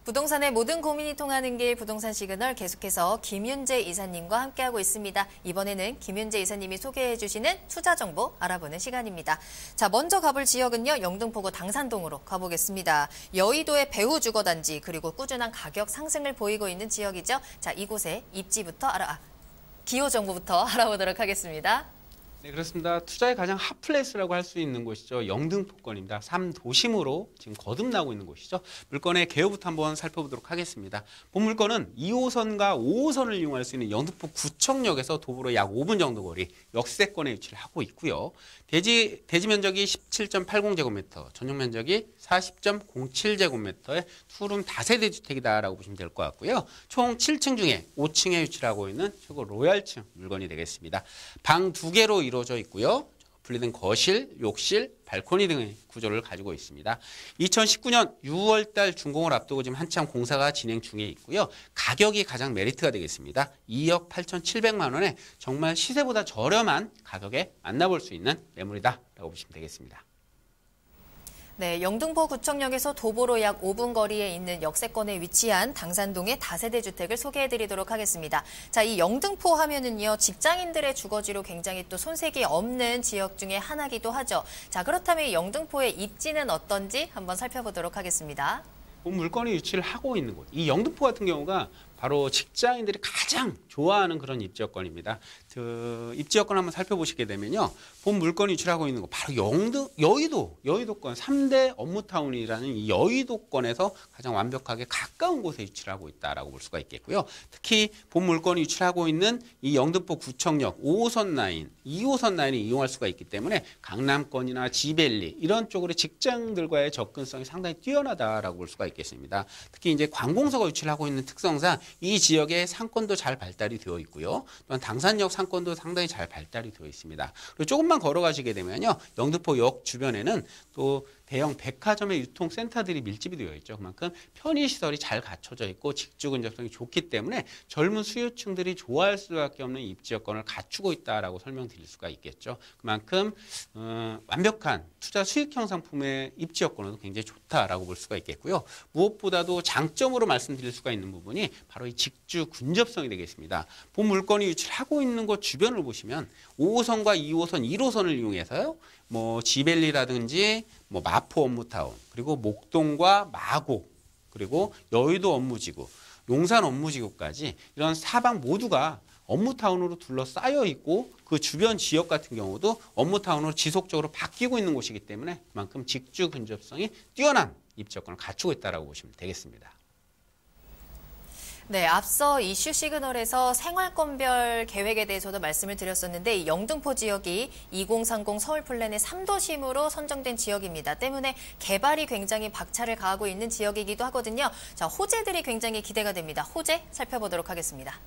부동산의 모든 고민이 통하는 길 부동산 시그널 계속해서 김윤재 이사님과 함께하고 있습니다. 이번에는 김윤재 이사님이 소개해 주시는 투자 정보 알아보는 시간입니다. 자, 먼저 가볼 지역은요. 영등포구 당산동으로 가보겠습니다. 여의도의 배후 주거단지 그리고 꾸준한 가격 상승을 보이고 있는 지역이죠. 자, 이곳의 입지부터 기호 정보부터 알아보도록 하겠습니다. 네, 그렇습니다. 투자의 가장 핫플레이스라고 할 수 있는 곳이죠. 영등포권입니다. 3도심으로 지금 거듭나고 있는 곳이죠. 물건의 개요부터 한번 살펴보도록 하겠습니다. 본 물건은 2호선과 5호선을 이용할 수 있는 영등포 구청역에서 도보로 약 5분 정도 거리 역세권에 위치를 하고 있고요. 대지 면적이 17.80제곱미터, 전용 면적이 40.07제곱미터의 투룸 다세대 주택이다라고 보시면 될 것 같고요. 총 7층 중에 5층에 위치를 하고 있는 최고 로얄층 물건이 되겠습니다. 방 2개로 이루어져 있고요. 분리된 거실, 욕실, 발코니 등의 구조를 가지고 있습니다. 2019년 6월 달 준공을 앞두고 지금 한참 공사가 진행 중에 있고요. 가격이 가장 메리트가 되겠습니다. 2억 8,700만 원에 정말 시세보다 저렴한 가격에 만나볼 수 있는 매물이다라고 보시면 되겠습니다. 네, 영등포 구청역에서 도보로 약 5분 거리에 있는 역세권에 위치한 당산동의 다세대 주택을 소개해드리도록 하겠습니다. 자, 이 영등포 하면은요, 직장인들의 주거지로 굉장히 또 손색이 없는 지역 중에 하나기도 하죠. 자, 그렇다면 이 영등포의 입지는 어떤지 한번 살펴보도록 하겠습니다. 본 물건이 위치를 하고 있는 곳. 이 영등포 같은 경우가 바로 직장인들이 가장 좋아하는 그런 입지여건입니다. 입지여건 한번 살펴보시게 되면요. 본 물건이 위치를 하고 있는 곳 바로 여의도권 3대 업무타운이라는 이 여의도권에서 가장 완벽하게 가까운 곳에 위치를 하고 있다라고 볼 수가 있겠고요. 특히 본 물건이 위치를 하고 있는 이 영등포 구청역 5호선 라인, 2호선 라인을 이용할 수가 있기 때문에 강남권이나 지벨리 이런 쪽으로 직장들과의 접근성이 상당히 뛰어나다라고 볼 수가 있겠습니다. 특히 이제 관공서가 위치를 하고 있는 특성상 이 지역의 상권도 잘 발달이 되어 있고요. 또한 당산역 상권도 상당히 잘 발달이 되어 있습니다. 그리고 조금만 걸어가시게 되면요. 영등포역 주변에는 또 대형 백화점의 유통센터들이 밀집이 되어 있죠. 그만큼 편의시설이 잘 갖춰져 있고 직주 근접성이 좋기 때문에 젊은 수요층들이 좋아할 수밖에 없는 입지 여건을 갖추고 있다라고 설명드릴 수가 있겠죠. 그만큼 완벽한 투자 수익형 상품의 입지 여건은 굉장히 좋다라고 볼 수가 있겠고요. 무엇보다도 장점으로 말씀드릴 수가 있는 부분이 바로 이 직주 근접성이 되겠습니다. 본 물건이 위치를 하고 있는 곳 주변을 보시면 5호선과 2호선, 1호선을 이용해서요. 지벨리라든지 마포 업무타운, 그리고 목동과 마곡, 그리고 여의도 업무지구, 용산 업무지구까지 이런 사방 모두가 업무타운으로 둘러싸여 있고 그 주변 지역 같은 경우도 업무타운으로 지속적으로 바뀌고 있는 곳이기 때문에 그만큼 직주 근접성이 뛰어난 입지 여건을 갖추고 있다고 보시면 되겠습니다. 네, 앞서 이슈 시그널에서 생활권별 계획에 대해서도 말씀을 드렸었는데 이 영등포 지역이 2030 서울 플랜의 3도심으로 선정된 지역입니다. 때문에 개발이 굉장히 박차를 가하고 있는 지역이기도 하거든요. 자, 호재들이 굉장히 기대가 됩니다. 호재 살펴보도록 하겠습니다.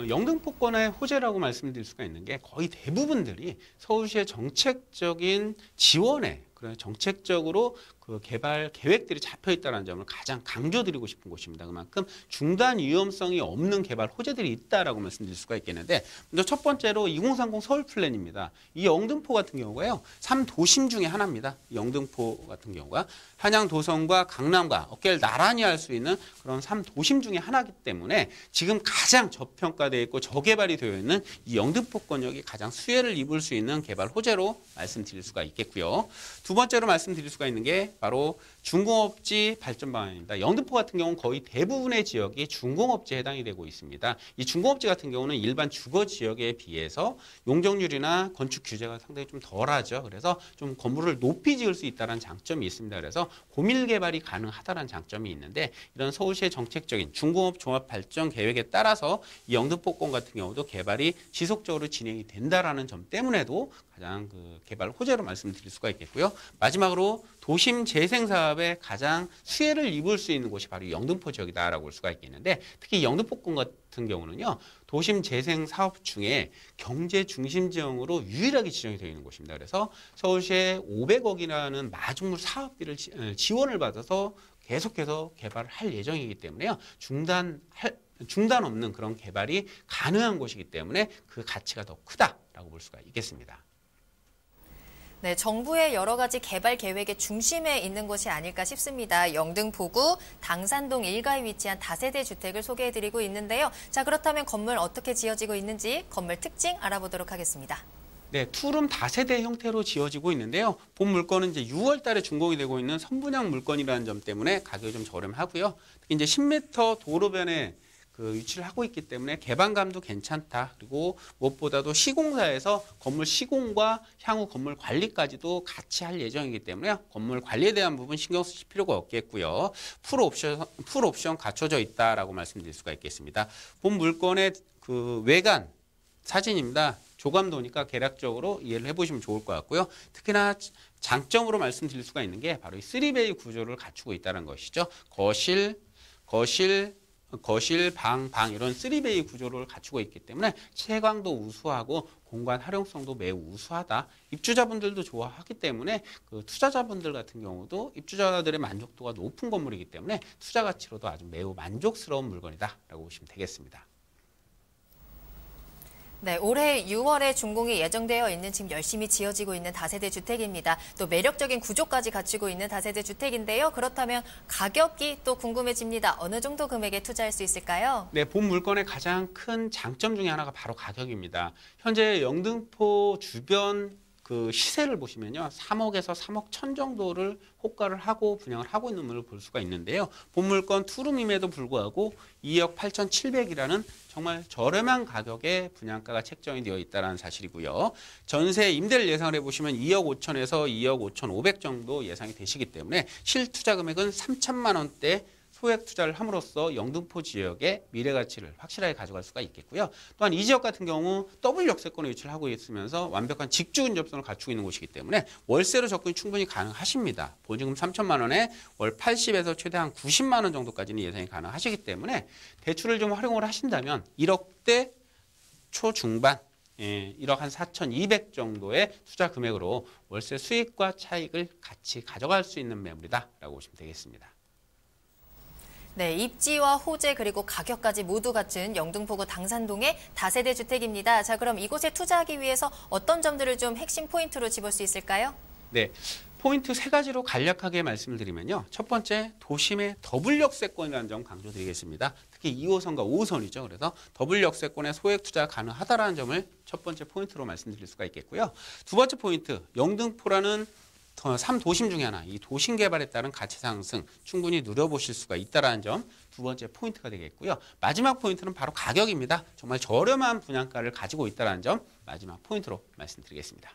영등포권의 호재라고 말씀드릴 수가 있는 게 거의 대부분들이 서울시의 정책적인 지원에 정책적으로 그 개발 계획들이 잡혀 있다는 점을 가장 강조드리고 싶은 곳입니다. 그만큼 중단 위험성이 없는 개발 호재들이 있다라고 말씀드릴 수가 있겠는데 먼저 첫 번째로 2030 서울 플랜입니다. 이 영등포 같은 경우가요. 3도심 중에 하나입니다. 영등포 같은 경우가 한양 도성과 강남과 어깨를 나란히 할 수 있는 그런 3도심 중에 하나이기 때문에 지금 가장 저평가되어 있고 저개발이 되어 있는 이 영등포권역이 가장 수혜를 입을 수 있는 개발 호재로 말씀드릴 수가 있겠고요. 두 번째로 말씀드릴 수가 있는 게 바로 중공업지 발전 방안입니다. 영등포 같은 경우는 거의 대부분의 지역이 중공업지에 해당이 되고 있습니다. 이 중공업지 같은 경우는 일반 주거 지역에 비해서 용적률이나 건축 규제가 상당히 좀 덜하죠. 그래서 좀 건물을 높이 지을 수 있다는 장점이 있습니다. 그래서 고밀 개발이 가능하다는 장점이 있는데 이런 서울시의 정책적인 중공업 종합 발전 계획에 따라서 이 영등포권 같은 경우도 개발이 지속적으로 진행이 된다라는 점 때문에도 가장 개발 호재로 말씀드릴 수가 있겠고요. 마지막으로 도심 재생 사업에 가장 수혜를 입을 수 있는 곳이 바로 영등포 지역이다라고 볼 수가 있겠는데 특히 영등포권 같은 경우는요. 도심 재생 사업 중에 경제 중심 지역으로 유일하게 지정이 되어 있는 곳입니다. 그래서 서울시의 500억이라는 마중물 사업비를 지원을 받아서 계속해서 개발을 할 예정이기 때문에요. 중단 없는 그런 개발이 가능한 곳이기 때문에 그 가치가 더 크다라고 볼 수가 있겠습니다. 네, 정부의 여러 가지 개발 계획의 중심에 있는 곳이 아닐까 싶습니다. 영등포구 당산동 1가에 위치한 다세대 주택을 소개해드리고 있는데요. 자, 그렇다면 건물 어떻게 지어지고 있는지 건물 특징 알아보도록 하겠습니다. 네, 투룸 다세대 형태로 지어지고 있는데요. 본 물건은 이제 6월 달에 준공이 되고 있는 선분양 물건이라는 점 때문에 가격이 좀 저렴하고요. 특히 이제 10m 도로변에 위치를 하고 있기 때문에 개방감도 괜찮다. 그리고 무엇보다도 시공사에서 건물 시공과 향후 건물 관리까지도 같이 할 예정이기 때문에 건물 관리에 대한 부분 신경 쓰실 필요가 없겠고요. 풀 옵션 갖춰져 있다라고 말씀드릴 수가 있겠습니다. 본 물건의 외관 사진입니다. 조감도니까 대략적으로 이해를 해보시면 좋을 것 같고요. 특히나 장점으로 말씀드릴 수가 있는 게 바로 이 3베이 구조를 갖추고 있다는 것이죠. 거실, 방 이런 3베이 구조를 갖추고 있기 때문에 채광도 우수하고 공간 활용성도 매우 우수하다. 입주자분들도 좋아하기 때문에 투자자분들 같은 경우도 입주자들의 만족도가 높은 건물이기 때문에 투자 가치로도 아주 매우 만족스러운 물건이다라고 보시면 되겠습니다. 네, 올해 6월에 준공이 예정되어 있는 지금 열심히 지어지고 있는 다세대 주택입니다. 또 매력적인 구조까지 갖추고 있는 다세대 주택인데요. 그렇다면 가격이 또 궁금해집니다. 어느 정도 금액에 투자할 수 있을까요? 네, 본 물건의 가장 큰 장점 중에 하나가 바로 가격입니다. 현재 영등포 주변 시세를 보시면요. 3억에서 3억 1천 정도를 호가를 하고 분양을 하고 있는 물을 볼 수가 있는데요. 본 물건 투룸임에도 불구하고 2억 8,700이라는 정말 저렴한 가격에 분양가가 책정이 되어 있다는 사실이고요. 전세 임대를 예상을 해보시면 2억 5천에서 2억 5,500 정도 예상이 되시기 때문에 실투자 금액은 3천만 원대 소액 투자를 함으로써 영등포 지역의 미래 가치를 확실하게 가져갈 수가 있겠고요. 또한 이 지역 같은 경우 더블 역세권에 위치를 하고 있으면서 완벽한 직주 근접성을 갖추고 있는 곳이기 때문에 월세로 접근이 충분히 가능하십니다. 보증금 3천만 원에 월 80에서 최대한 90만 원 정도까지는 예상이 가능하시기 때문에 대출을 좀 활용을 하신다면 1억대 초중반 1억 한 4,200 정도의 투자 금액으로 월세 수익과 차익을 같이 가져갈 수 있는 매물이다라고 보시면 되겠습니다. 네, 입지와 호재 그리고 가격까지 모두 갖춘 영등포구 당산동의 다세대 주택입니다. 자, 그럼 이곳에 투자하기 위해서 어떤 점들을 좀 핵심 포인트로 집을 수 있을까요? 네, 포인트 3가지로 간략하게 말씀을 드리면요. 첫 번째, 도심의 더블 역세권이라는 점 강조드리겠습니다. 특히 2호선과 5호선이죠. 그래서 더블 역세권에 소액 투자 가능하다라는 점을 첫 번째 포인트로 말씀드릴 수가 있겠고요. 두 번째 포인트, 영등포라는 3도심 중에 하나, 이 도심 개발에 따른 가치 상승 충분히 누려보실 수가 있다는 점 두 번째 포인트가 되겠고요. 마지막 포인트는 바로 가격입니다. 정말 저렴한 분양가를 가지고 있다는 점 마지막 포인트로 말씀드리겠습니다.